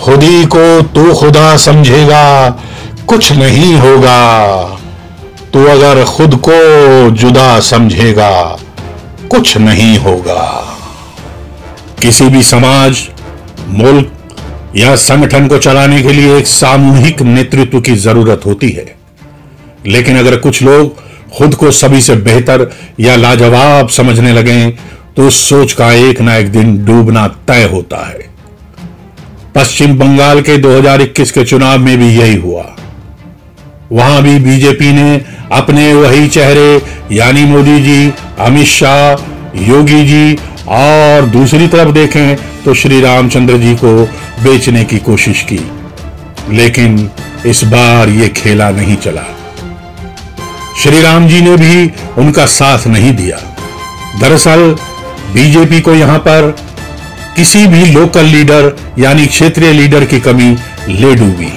खुदी को तू खुदा समझेगा कुछ नहीं होगा, तू अगर खुद को जुदा समझेगा कुछ नहीं होगा। किसी भी समाज, मुल्क या संगठन को चलाने के लिए एक सामूहिक नेतृत्व की जरूरत होती है, लेकिन अगर कुछ लोग खुद को सभी से बेहतर या लाजवाब समझने लगें तो उस सोच का एक ना एक दिन डूबना तय होता है। पश्चिम बंगाल के 2021 के चुनाव में भी यही हुआ। वहां भी बीजेपी ने अपने वही चेहरे यानी मोदी जी, अमित शाह, योगी जी और दूसरी तरफ देखें तो श्री रामचंद्र जी को बेचने की कोशिश की, लेकिन इस बार ये खेला नहीं चला। श्री राम जी ने भी उनका साथ नहीं दिया। दरअसल बीजेपी को यहां पर किसी भी लोकल लीडर यानी क्षेत्रीय लीडर की कमी ले डूबी।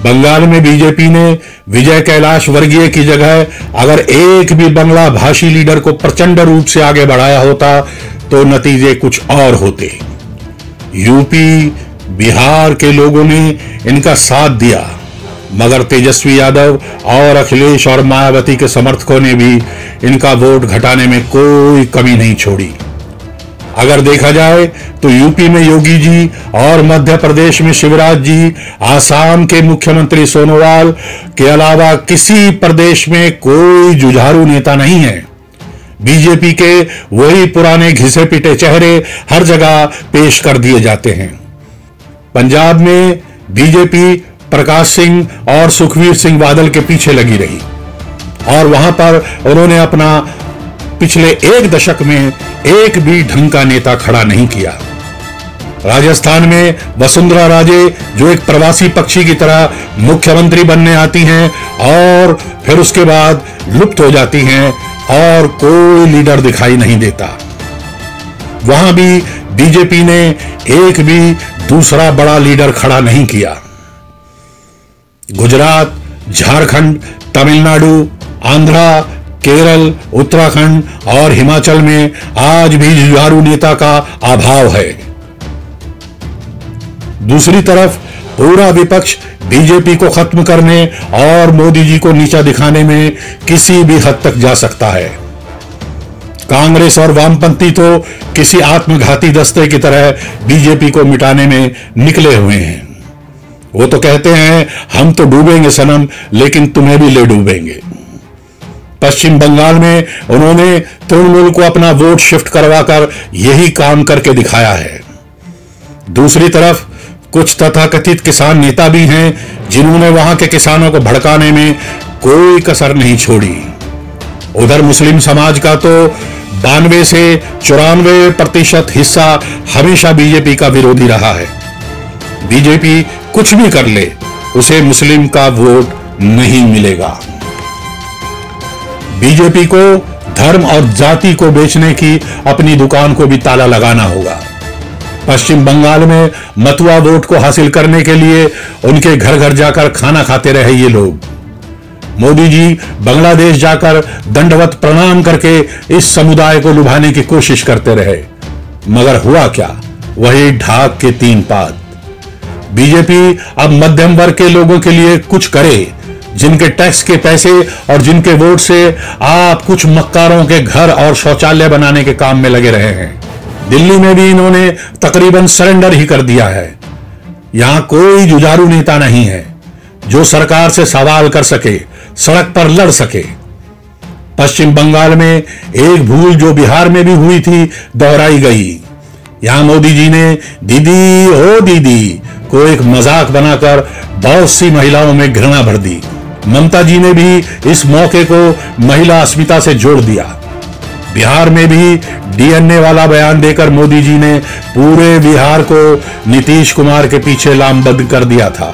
बंगाल में बीजेपी ने विजय कैलाश वर्गीय की जगह अगर एक भी बंगला भाषी लीडर को प्रचंड रूप से आगे बढ़ाया होता तो नतीजे कुछ और होते। यूपी, बिहार के लोगों ने इनका साथ दिया, मगर तेजस्वी यादव और अखिलेश और मायावती के समर्थकों ने भी इनका वोट घटाने में कोई कमी नहीं छोड़ी। अगर देखा जाए तो यूपी में योगी जी और मध्य प्रदेश में शिवराज जी, आसाम के मुख्यमंत्री सोनोवाल के अलावा किसी प्रदेश में कोई जुझारू नेता नहीं है। बीजेपी के वही पुराने घिसे पिटे चेहरे हर जगह पेश कर दिए जाते हैं। पंजाब में बीजेपी प्रकाश सिंह और सुखबीर सिंह बादल के पीछे लगी रही और वहां पर उन्होंने अपना पिछले एक दशक में एक भी ढंग का नेता खड़ा नहीं किया। राजस्थान में वसुंधरा राजे जो एक प्रवासी पक्षी की तरह मुख्यमंत्री बनने आती हैं और फिर उसके बाद लुप्त हो जाती हैं और कोई लीडर दिखाई नहीं देता। वहां भी बीजेपी ने एक भी दूसरा बड़ा लीडर खड़ा नहीं किया। गुजरात, झारखंड, तमिलनाडु, आंध्रा, केरल, उत्तराखंड और हिमाचल में आज भी जुझारू नेता का अभाव है। दूसरी तरफ पूरा विपक्ष बीजेपी को खत्म करने और मोदी जी को नीचा दिखाने में किसी भी हद तक जा सकता है। कांग्रेस और वामपंथी तो किसी आत्मघाती दस्ते की तरह बीजेपी को मिटाने में निकले हुए हैं। वो तो कहते हैं हम तो डूबेंगे सनम, लेकिन तुम्हें भी ले डूबेंगे। पश्चिम बंगाल में उन्होंने तृणमूल को अपना वोट शिफ्ट करवाकर यही काम करके दिखाया है। दूसरी तरफ कुछ तथाकथित किसान नेता भी हैं जिन्होंने वहां के किसानों को भड़काने में कोई कसर नहीं छोड़ी। उधर मुस्लिम समाज का तो 92 से 94% हिस्सा हमेशा बीजेपी का विरोधी रहा है। बीजेपी कुछ भी कर ले, उसे मुस्लिम का वोट नहीं मिलेगा। बीजेपी को धर्म और जाति को बेचने की अपनी दुकान को भी ताला लगाना होगा। पश्चिम बंगाल में मतुआ वोट को हासिल करने के लिए उनके घर घर जाकर खाना खाते रहे ये लोग। मोदी जी बांग्लादेश जाकर दंडवत प्रणाम करके इस समुदाय को लुभाने की कोशिश करते रहे, मगर हुआ क्या? वही ढाक के 3 पात। बीजेपी अब मध्यम वर्ग के लोगों के लिए कुछ करे, जिनके टैक्स के पैसे और जिनके वोट से आप कुछ मक्कारों के घर और शौचालय बनाने के काम में लगे रहे हैं। दिल्ली में भी इन्होंने तकरीबन सरेंडर ही कर दिया है। यहां कोई जुझारू नेता नहीं है जो सरकार से सवाल कर सके, सड़क पर लड़ सके। पश्चिम बंगाल में एक भूल जो बिहार में भी हुई थी दोहराई गई। यहां मोदी जी ने दीदी ओ दीदी को एक मजाक बनाकर बहुत सी महिलाओं में घृणा भर दी। ममता जी ने भी इस मौके को महिला अस्मिता से जोड़ दिया। बिहार में भी डीएनए वाला बयान देकर मोदी जी ने पूरे बिहार को नीतीश कुमार के पीछे लामबंद कर दिया था।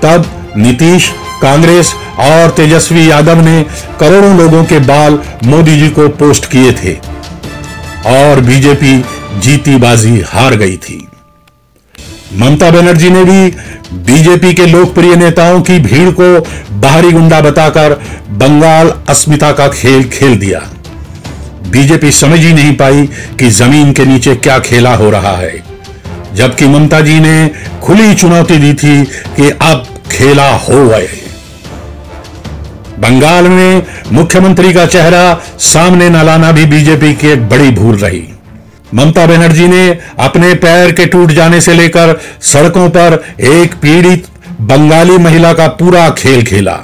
तब नीतीश, कांग्रेस और तेजस्वी यादव ने करोड़ों लोगों के बाल मोदी जी को पोस्ट किए थे और बीजेपी जीती बाजी हार गई थी। ममता बनर्जी ने भी बीजेपी के लोकप्रिय नेताओं की भीड़ को बाहरी गुंडा बताकर बंगाल अस्मिता का खेल खेल दिया। बीजेपी समझ ही नहीं पाई कि जमीन के नीचे क्या खेला हो रहा है। जबकि ममता जी ने खुली चुनौती दी थी कि अब खेला हो गए। बंगाल में मुख्यमंत्री का चेहरा सामने न लाना भी बीजेपी की एक बड़ी भूल रही। ममता बनर्जी ने अपने पैर के टूट जाने से लेकर सड़कों पर एक पीड़ित बंगाली महिला का पूरा खेल खेला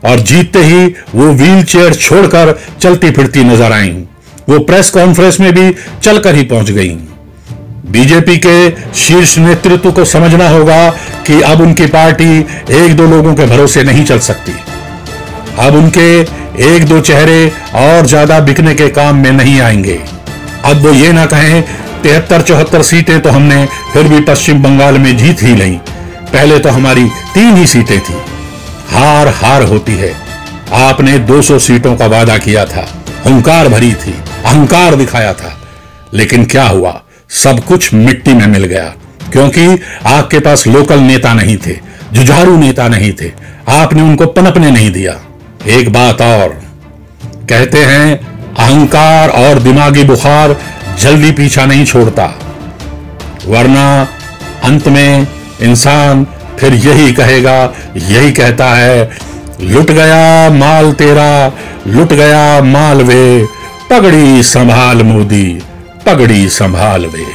और जीतते ही वो व्हीलचेयर छोड़कर चलती फिरती नजर आईं। वो प्रेस कॉन्फ्रेंस में भी चलकर ही पहुंच गईं। बीजेपी के शीर्ष नेतृत्व को समझना होगा कि अब उनकी पार्टी एक दो लोगों के भरोसे नहीं चल सकती। अब उनके एक दो चेहरे और ज्यादा बिकने के काम में नहीं आएंगे। अब वो ये ना कहें 73-74 सीटें तो हमने फिर भी पश्चिम बंगाल में जीत ही ली, पहले तो हमारी 3 ही सीटें थी। हार हार होती है। आपने 200 सीटों का वादा किया था, हुंकार भरी थी, अहंकार दिखाया था, लेकिन क्या हुआ? सब कुछ मिट्टी में मिल गया, क्योंकि आपके पास लोकल नेता नहीं थे, जुझारू नेता नहीं थे। आपने उनको पनपने नहीं दिया। एक बात और, कहते हैं अहंकार और दिमागी बुखार जल्दी पीछा नहीं छोड़ता, वरना अंत में इंसान फिर यही कहेगा, यही कहता है, लुट गया माल तेरा, लुट गया माल वे, पगड़ी संभाल मोदी, पगड़ी संभाल वे।